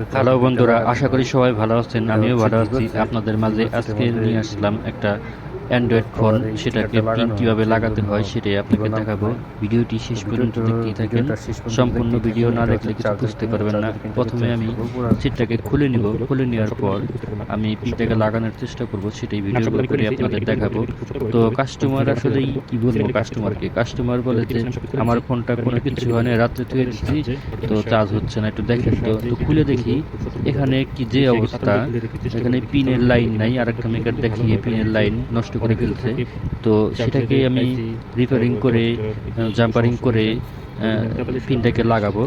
Hello বন্ধুরা, আশা করি সবাই ভালো আছেন। আমিও ভালো আছি। আপনাদের মাঝে আজকে নিয়ে আসলাম একটা অ্যান্ড্রয়েড ফোন, সেটাকে পিন কীভাবে লাগাতে হয় সেটাই আপনাকে দেখাবো। ভিডিওটি শেষ পর্যন্ত দেখতেই থাকেন। সম্পূর্ণ ভিডিও না দেখলে কিছু বুঝতে পারবেন না। প্রথমে আমি সেটটাকে খুলে নিব। খুলে নেওয়ার পর আমি পিনটাকে লাগানোর চেষ্টা করব, সেটাই ভিডিও করে আপনাদের দেখাবো। তো কাস্টমার আসলেই কি বলবো, কাস্টমার বলে যে আমার ফোনটা কোনো কিছু হয় না, রাত্রে থুয়ে দিচ্ছি, তো চার্জ হচ্ছে না, একটু দেখেন। তো খুলে দেখি এখানে কি যে অবস্থা, এখানে পিনের লাইন নাই। আর একটা মেকার দেখিয়ে পিনের লাইন নষ্ট করে ফেলছে। তো সেটাকে আমি রিপেয়ারিং করে জাম্পারিং করে পিনটাকে লাগাবো।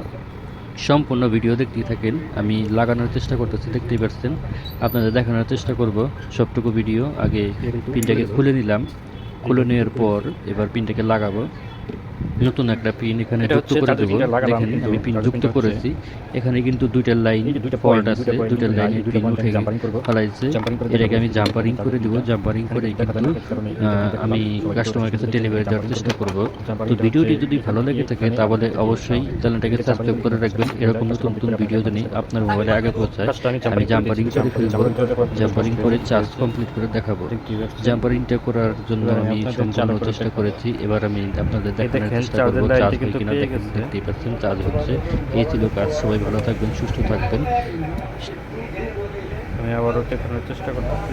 সম্পূর্ণ ভিডিও দেখতেই থাকেন। আমি লাগানোর চেষ্টা করতেছি, দেখতেই পাচ্ছেন। আপনাদের দেখানোর চেষ্টা করব সবটুকু ভিডিও। আগে পিনটাকে খুলে নিলাম। খুলে নেওয়ার পর এবার পিনটাকে লাগাবো। নতুন একটা পিন এখানে যুক্ত করে দেবো। দেখেন আমি পিন যুক্ত করেছি। এখানে কিন্তু দুইটা লাইন ফল্ট আছে, দুইটা লাইনের পিন উঠে ফেলাইছে। এটাকে আমি জাম্পারিং করে দিব। জাম্পারিং করে কিন্তু আমি কাস্টমারের কাছে ডেলিভারি দেওয়ার চেষ্টা করব। তো ভিডিওটি যদি ভালো লেগে থাকে তাহলে অবশ্যই চ্যানেলটাকে সাবস্ক্রাইব করে রাখবেন। এরকম নতুন নতুন ভিডিও জানি আপনার মোবাইলে আগে পৌঁছায়। আমি জাম্পারিং করে ফেলবো। জাম্পারিং করে চার্জ কমপ্লিট করে দেখাবো। জাম্পারিংটা করার জন্য আমি সম্পূর্ণ চেষ্টা করেছি। এবার আমি আপনাদের দেখানোর চেষ্টা করবো চার্জ হয় কিনা। দেখতেই পাচ্ছেন চার্জ হচ্ছে। এই ছিল কাজ। সবাই ভালো থাকবেন, সুস্থ থাকবেন। আমি আবারও দেখানোর চেষ্টা করতেছি।